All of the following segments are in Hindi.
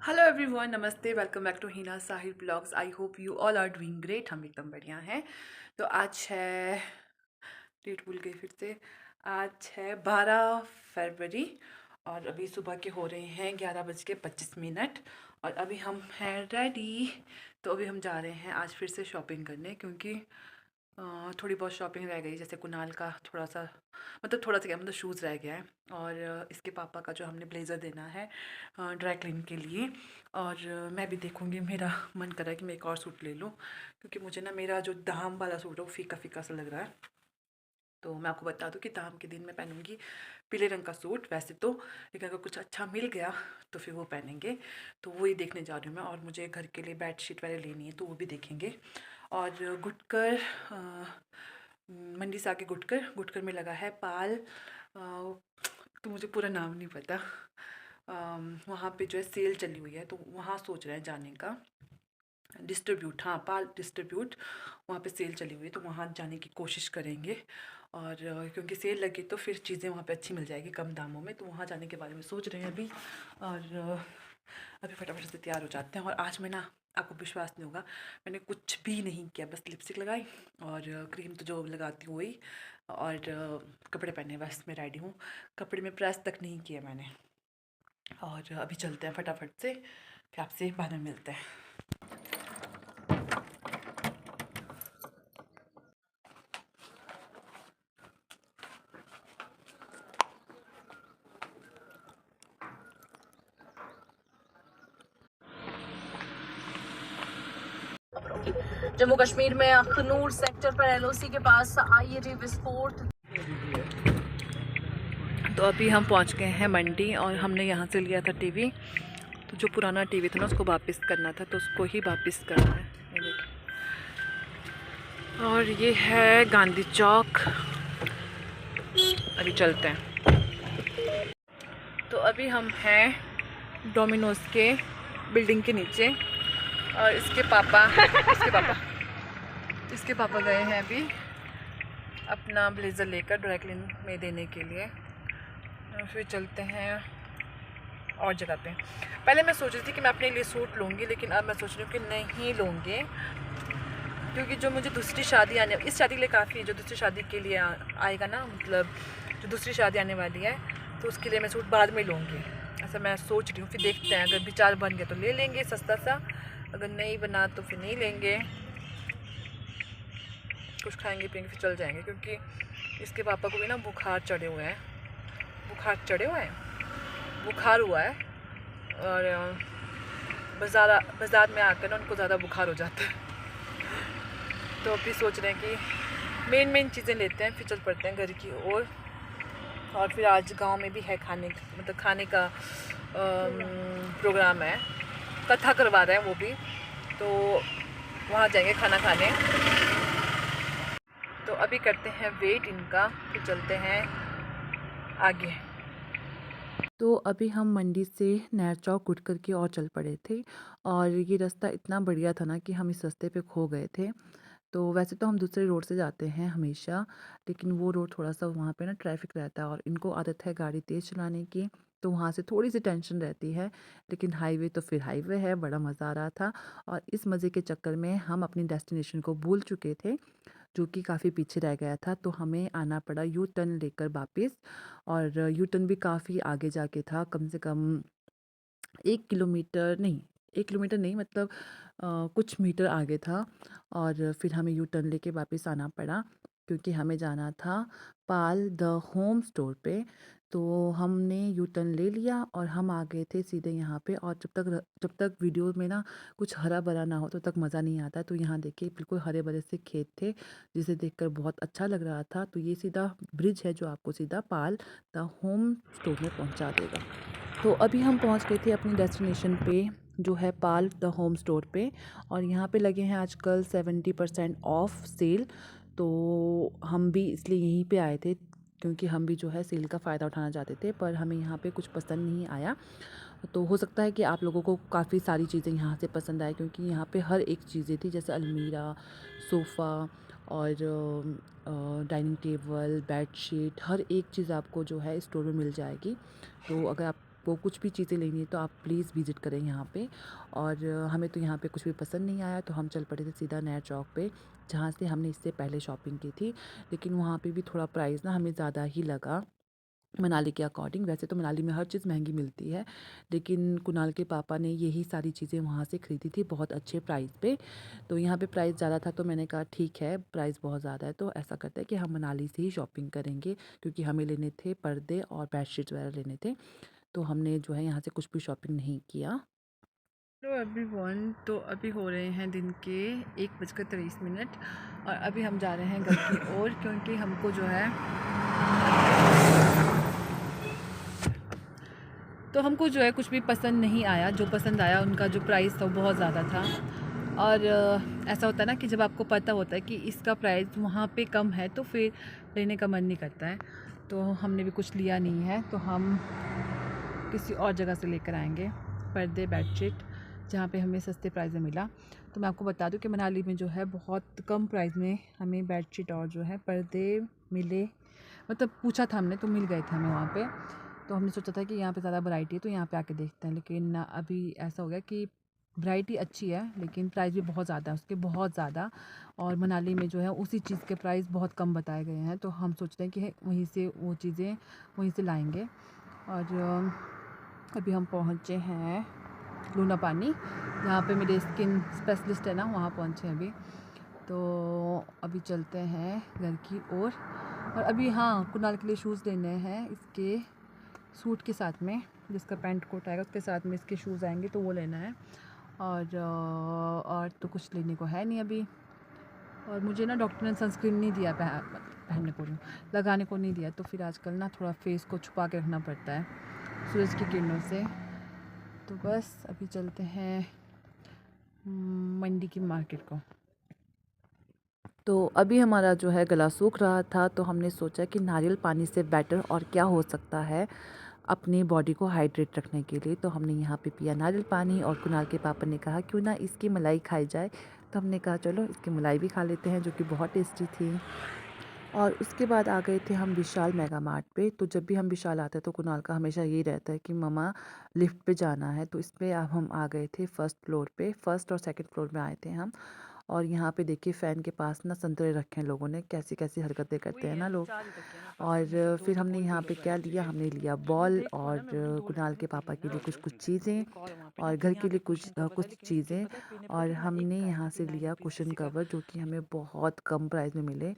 हेलो एवरीवन, नमस्ते, welcome back to Hina Sahil blogs. I hope you all are doing great. हम एकदम बढ़िया हैं। तो आज है, डेट भूल गई फिर से। आज है 12 फरवरी और अभी सुबह के हो रहे हैं 11:25। और अभी हम हैं रेडी। तो अभी हम जा रहे हैं आज फिर से शॉपिंग करने, क्योंकि थोड़ी बहुत शॉपिंग रह गई। जैसे कुणाल का थोड़ा सा क्या मतलब शूज़ रह गया है, और इसके पापा का जो हमने ब्लेज़र देना है ड्राई क्लीन के लिए। और मैं भी देखूँगी, मेरा मन कर रहा है कि मैं एक और सूट ले लूँ, क्योंकि मुझे ना मेरा जो दाम वाला सूट है वो फीका फीका सा लग रहा है। तो मैं आपको बता दूँ कि दाम के दिन मैं पहनूंगी पीले रंग का सूट वैसे तो, लेकिन अगर कुछ अच्छा मिल गया तो फिर वो पहनेंगे। तो वही देखने जा रही हूँ मैं। और मुझे घर के लिए बेडशीट वाले लेनी है, तो वो भी देखेंगे। और गुटकर मंडी से आके गुटकर गुटकर में लगा है पाल। तो मुझे पूरा नाम नहीं पता। वहाँ पे जो है सेल चली हुई है, तो वहाँ सोच रहे हैं जाने का। डिस्ट्रीब्यूट, हाँ, पाल डिस्ट्रीब्यूट, वहाँ पे सेल चली हुई है, तो वहाँ जाने की कोशिश करेंगे। और क्योंकि सेल लगी तो फिर चीज़ें वहाँ पे अच्छी मिल जाएगी कम दामों में, तो वहाँ जाने के बारे में सोच रहे हैं अभी। और अभी फटाफट से तैयार हो जाते हैं। और आज मैं ना, आपको विश्वास नहीं होगा, मैंने कुछ भी नहीं किया, बस लिपस्टिक लगाई और क्रीम तो जो लगाती हूँ वही, और कपड़े पहने, बस मैं रेडी हूँ। कपड़े में प्रेस तक नहीं किया मैंने। और अभी चलते हैं फटाफट से, फिर आपसे बाद में मिलते हैं। जम्मू कश्मीर में अखनूर सेक्टर पर एलओसी के पास आईईडी विस्फोट। तो अभी हम पहुंच गए हैं मंडी, और हमने यहाँ से लिया था टीवी। तो जो पुराना टीवी था ना, उसको वापस करना था, तो उसको ही वापस करना है। ये देखिए। और ये है गांधी चौक। अभी चलते हैं। तो अभी हम हैं डोमिनोज के बिल्डिंग के नीचे। और इसके पापा गए हैं अभी अपना ब्लेज़र लेकर ड्राई क्लीन में देने के लिए। और फिर चलते हैं और जगह पे। पहले मैं सोच रही थी कि मैं अपने लिए सूट लूँगी, लेकिन अब मैं सोच रही हूँ कि नहीं लूँगी, क्योंकि जो मुझे दूसरी शादी आने, इस शादी के लिए काफ़ी, जो दूसरी शादी के लिए आएगा ना, मतलब जो दूसरी शादी आने वाली है, तो उसके लिए मैं सूट बाद में लूँगी। ऐसा मैं सोच रही हूँ। फिर देखते हैं, अगर विचार बन गया तो ले लेंगे सस्ता सा, अगर नहीं बना तो फिर नहीं लेंगे। कुछ खाएंगे पियेंगे फिर चल जाएंगे, क्योंकि इसके पापा को भी ना बुखार चढ़े हुए हैं। बुखार हुआ है। और बाज़ार में आकर ना उनको ज़्यादा बुखार हो जाता है। तो अभी सोच रहे हैं कि मेन चीज़ें लेते हैं, फिर चल पड़ते हैं घर की ओर। और फिर आज गांव में भी है खाने का प्रोग्राम है, कथा करवा रहे हैं वो भी, तो वहाँ जाएंगे खाना खाने। तो अभी करते हैं वेट इनका, फिर चलते हैं आगे। तो अभी हम मंडी से नहर चौक उठ कर के और चल पड़े थे। और ये रास्ता इतना बढ़िया था ना कि हम इस रास्ते पे खो गए थे। तो वैसे तो हम दूसरे रोड से जाते हैं हमेशा, लेकिन वो रोड थोड़ा-सा वहाँ पे ना ट्रैफ़िक रहता है, और इनको आदत है गाड़ी तेज़ चलाने की, तो वहाँ से थोड़ी-सी टेंशन रहती है। लेकिन हाईवे तो फिर हाईवे है, बड़ा मज़ा आ रहा था। और इस मज़े के चक्कर में हम अपनी डेस्टिनेशन को भूल चुके थे, जो कि काफ़ी पीछे रह गया था। तो हमें आना पड़ा यू टर्न लेकर वापस। और यू टर्न भी काफ़ी आगे जाके था, कम से कम 1 किलोमीटर नहीं, 1 किलोमीटर नहीं, मतलब कुछ मीटर आगे था। और फिर हमें यू टर्न लेके वापस आना पड़ा, क्योंकि हमें जाना था पाल द होम स्टोर पे। तो हमने यू टर्न ले लिया और हम आ गए थे सीधे यहाँ पे। और जब तक वीडियो में ना कुछ हरा-भरा ना हो तब तक मज़ा नहीं आता। तो यहाँ देखिए बिल्कुल हरे-भरे से खेत थे, जिसे देखकर बहुत अच्छा लग रहा था। तो ये सीधा ब्रिज है जो आपको सीधा पाल द होम स्टोर में पहुँचा देगा। तो अभी हम पहुंच गए थे अपनी डेस्टिनेशन पे, जो है पाल द होम स्टोर पे। और यहाँ पे लगे हैं आजकल 70% ऑफ सेल। तो हम भी इसलिए यहीं पे आए थे, क्योंकि हम भी जो है सेल का फ़ायदा उठाना चाहते थे, पर हमें यहाँ पे कुछ पसंद नहीं आया। तो हो सकता है कि आप लोगों को काफ़ी सारी चीज़ें यहाँ से पसंद आए, क्योंकि यहाँ पे हर एक चीज़ें थी, जैसे अलमीरा, सोफ़ा और डाइनिंग टेबल, बेडशीट, हर एक चीज़ आपको जो है स्टोर में मिल जाएगी। तो अगर आपको आपको कुछ भी चीज़ें लेनी है तो आप प्लीज़ विज़िट करें यहाँ पे। और हमें तो यहाँ पे कुछ भी पसंद नहीं आया तो हम चल पड़े थे सीधा नया चौक पे, जहाँ से हमने इससे पहले शॉपिंग की थी। लेकिन वहाँ पे भी थोड़ा प्राइस ना हमें ज़्यादा ही लगा मनाली के अकॉर्डिंग। वैसे तो मनाली में हर चीज़ महंगी मिलती है, लेकिन कुणाल के पापा ने यही सारी चीज़ें वहाँ से ख़रीदी थी बहुत अच्छे प्राइस पे। तो यहाँ पे प्राइस ज़्यादा था तो मैंने कहा ठीक है, प्राइस बहुत ज़्यादा है तो ऐसा करते हैं कि हम मनाली से ही शॉपिंग करेंगे, क्योंकि हमें लेने थे पर्दे और बेडशीट वगैरह लेने थे। तो हमने जो है यहाँ से कुछ भी शॉपिंग नहीं किया। हेलो एवरीवन, तो अभी हो रहे हैं दिन के 1:23 और अभी हम जा रहे हैं घर की ओर, क्योंकि हमको जो है कुछ भी पसंद नहीं आया। जो पसंद आया उनका जो प्राइस था वो बहुत ज़्यादा था। और ऐसा होता है ना कि जब आपको पता होता है कि इसका प्राइस वहाँ पे कम है तो फिर लेने का मन नहीं करता है। तो हमने भी कुछ लिया नहीं है, तो हम किसी और जगह से लेकर आएंगे पर्दे बेडशीट, जहाँ पे हमें सस्ते प्राइस में मिला। तो मैं आपको बता दूं कि मनाली में जो है बहुत कम प्राइस में हमें बेडशीट और जो है पर्दे मिले। मतलब पूछा था हमने तो मिल गए थे हमें वहाँ पे। तो हमने सोचा था कि यहाँ पे ज़्यादा वैरायटी है तो यहाँ पे आके देखते हैं, लेकिन अभी ऐसा हो गया कि वैरायटी अच्छी है लेकिन प्राइस भी बहुत ज़्यादा है उसके, बहुत ज़्यादा। और मनाली में जो है उसी चीज़ के प्राइस बहुत कम बताए गए हैं, तो हम सोचते हैं कि वहीं से वो चीज़ें वहीं से लाएंगे। और अभी हम पहुँचे हैं लूना पानी, जहाँ पे मेरे स्किन स्पेशलिस्ट है ना, वहाँ पहुँचे हैं अभी। तो अभी चलते हैं घर की ओर। और अभी हाँ, कुणाल के लिए शूज़ लेने हैं, इसके सूट के साथ में जिसका पैंट कोट आएगा उसके साथ में इसके शूज़ आएंगे तो वो लेना है। और तो कुछ लेने को है नहीं अभी। और मुझे ना डॉक्टर ने सनस्क्रीन नहीं दिया पहनने को, लगाने को नहीं दिया, तो फिर आजकल ना थोड़ा फेस को छुपा के रखना पड़ता है सूरज की किरणों से। तो बस अभी चलते हैं मंडी की मार्केट को। तो अभी हमारा जो है गला सूख रहा था तो हमने सोचा कि नारियल पानी से बेटर और क्या हो सकता है अपनी बॉडी को हाइड्रेट रखने के लिए। तो हमने यहाँ पे पिया नारियल पानी और कुणाल के पापा ने कहा क्यों ना इसकी मलाई खाई जाए, तो हमने कहा चलो इसकी मलाई भी खा लेते हैं, जो कि बहुत टेस्टी थी। और उसके बाद आ गए थे हम विशाल मेगा मार्ट पे। तो जब भी हम विशाल आते हैं तो कुणाल का हमेशा यही रहता है कि मम्मा लिफ्ट पे जाना है, तो इस पे अब हम आ गए थे फर्स्ट फ्लोर पे, फर्स्ट और सेकंड फ्लोर में आए थे हम। और यहाँ पे देखिए फ़ैन के पास ना संतरे रखे हैं लोगों ने, कैसी कैसी हरकतें करते हैं ना लोग। और फिर हमने यहाँ पे क्या लिया, हमने लिया बॉल और कुणाल के पापा के लिए कुछ कुछ चीज़ें और घर के लिए कुछ चीज़ें। और हमने यहाँ से लिया कुशन कवर, जो कि हमें बहुत कम प्राइस में मिले।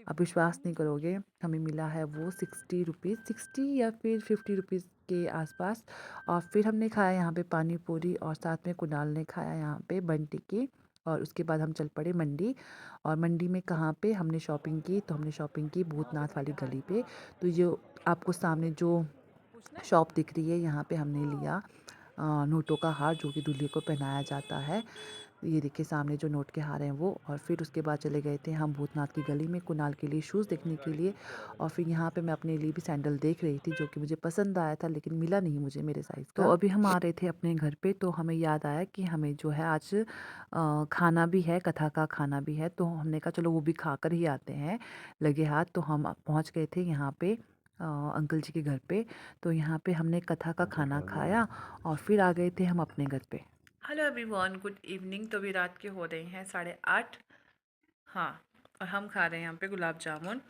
आप विश्वास नहीं करोगे, हमें मिला है वो 60 रुपीज़, 60 या फिर 50 रुपीज़ के आसपास। और फिर हमने खाया यहाँ पे पानी पूरी और साथ में कुणाल ने खाया यहाँ पे बन टिक्की। और उसके बाद हम चल पड़े मंडी। और मंडी में कहाँ पे हमने शॉपिंग की, तो हमने शॉपिंग की भूतनाथ वाली गली पे। तो जो आपको सामने जो शॉप दिख रही है यहाँ पे हमने लिया नोटों का हार, जो कि दूल्हे को पहनाया जाता है। ये देखिए सामने जो नोट के हार हैं वो। और फिर उसके बाद चले गए थे हम भूतनाथ की गली में कुणाल के लिए शूज़ देखने के लिए। और फिर यहाँ पे मैं अपने लिए भी सैंडल देख रही थी, जो कि मुझे पसंद आया था लेकिन मिला नहीं मुझे मेरे साइज़ का। तो अभी हम आ रहे थे अपने घर पे, तो हमें याद आया कि हमें जो है आज खाना भी है, कथा का खाना भी है, तो हमने कहा चलो वो भी खा कर ही आते हैं लगे हाथ। तो हम पहुँच गए थे यहाँ पे अंकल जी के घर पे। तो यहाँ पे हमने कथा का खाना खाया और फिर आ गए थे हम अपने घर पे। Hello everyone, good evening. तो अभी रात के हो रहे हैं 8:30। हाँ, और हम खा रहे हैं यहाँ पे गुलाब जामुन।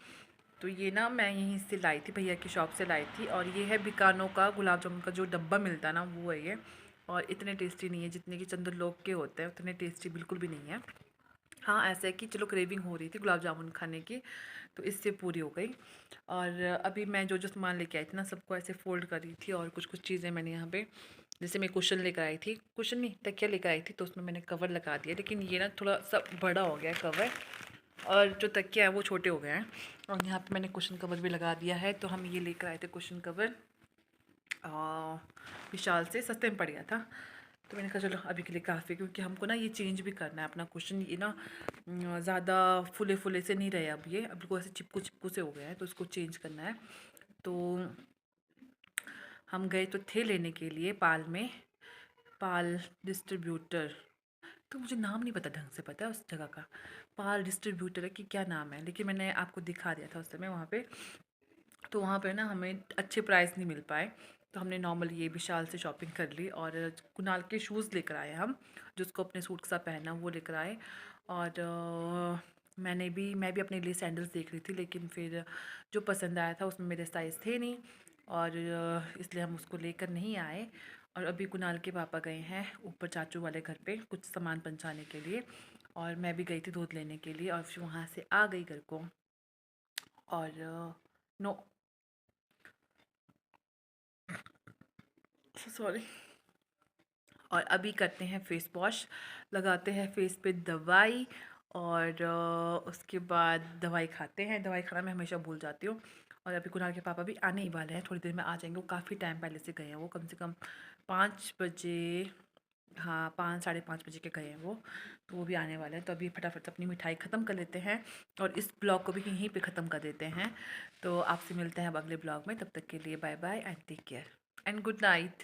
तो ये ना मैं यहीं से लाई थी, भैया की शॉप से लाई थी। और ये है बीकानो का गुलाब जामुन का जो डब्बा मिलता है ना, वो है ये। और इतने टेस्टी नहीं है जितने कि चंद्रलोक के होते हैं, उतने टेस्टी बिल्कुल भी नहीं है। हाँ, ऐसा है कि चलो क्रेविंग हो रही थी गुलाब जामुन खाने की, तो इससे पूरी हो गई। और अभी मैं जो जो सामान लेके आई थी ना, सबको ऐसे फ़ोल्ड कर रही थी। और कुछ कुछ चीज़ें मैंने यहाँ पे, जैसे मैं कुशन लेकर आई थी, कुशन नहीं तकिया लेकर आई थी, तो उसमें मैंने कवर लगा दिया, लेकिन ये ना थोड़ा सा बड़ा हो गया है कवर, और जो तकिया है वो छोटे हो गए हैं। और यहाँ पे मैंने कुशन कवर भी लगा दिया है। तो हम ये लेकर आए थे कुशन कवर विशाल से, सस्ते में पड़ गया था। तो मैंने कहा चलो अभी के लिए काफ़ी, क्योंकि हमको ना ये चेंज भी करना है अपना कुशन। ये ना ज़्यादा फुले फुले से नहीं रहे अब, ये अब को ऐसे चिपकू चिपकू से हो गया है, तो इसको चेंज करना है। तो हम गए तो थे लेने के लिए पाल में, पाल डिस्ट्रीब्यूटर। तो मुझे नाम नहीं पता ढंग से, पता है उस जगह का, पाल डिस्ट्रीब्यूटर है कि क्या नाम है, लेकिन मैंने आपको दिखा दिया था उस समय वहाँ पे। तो वहाँ पे ना हमें अच्छे प्राइस नहीं मिल पाए, तो हमने नॉर्मल ये विशाल से शॉपिंग कर ली और कुणाल के शूज़ लेकर आए हम, जो उसको अपने सूट के साथ पहनना वो लेकर आए। और मैं भी अपने लिए सैंडल्स देख रही थी, लेकिन फिर जो पसंद आया था उसमें मेरे साइज़ थे नहीं, और इसलिए हम उसको लेकर नहीं आए। और अभी कुणाल के पापा गए हैं ऊपर चाचू वाले घर पे कुछ सामान पहुंचाने के लिए, और मैं भी गई थी दूध लेने के लिए, और फिर वहाँ से आ गई घर को। और नो, सॉरी। और अभी करते हैं फेस वॉश, लगाते हैं फेस पे दवाई, और उसके बाद दवाई खाते हैं। दवाई खाना मैं हमेशा भूल जाती हूँ। और अभी कुणाल के पापा भी आने ही वाले हैं, थोड़ी देर में आ जाएंगे। वो काफ़ी टाइम पहले से गए हैं, वो कम से कम 5 बजे, हाँ 5 साढ़े 5 बजे के गए हैं वो। तो वो भी आने वाले हैं, तो अभी फटाफट से अपनी मिठाई ख़त्म कर लेते हैं और इस ब्लॉग को भी यहीं पे ख़त्म कर देते हैं। तो आपसे मिलते हैं अब अगले ब्लॉग में, तब तक के लिए bye bye and take care and good night.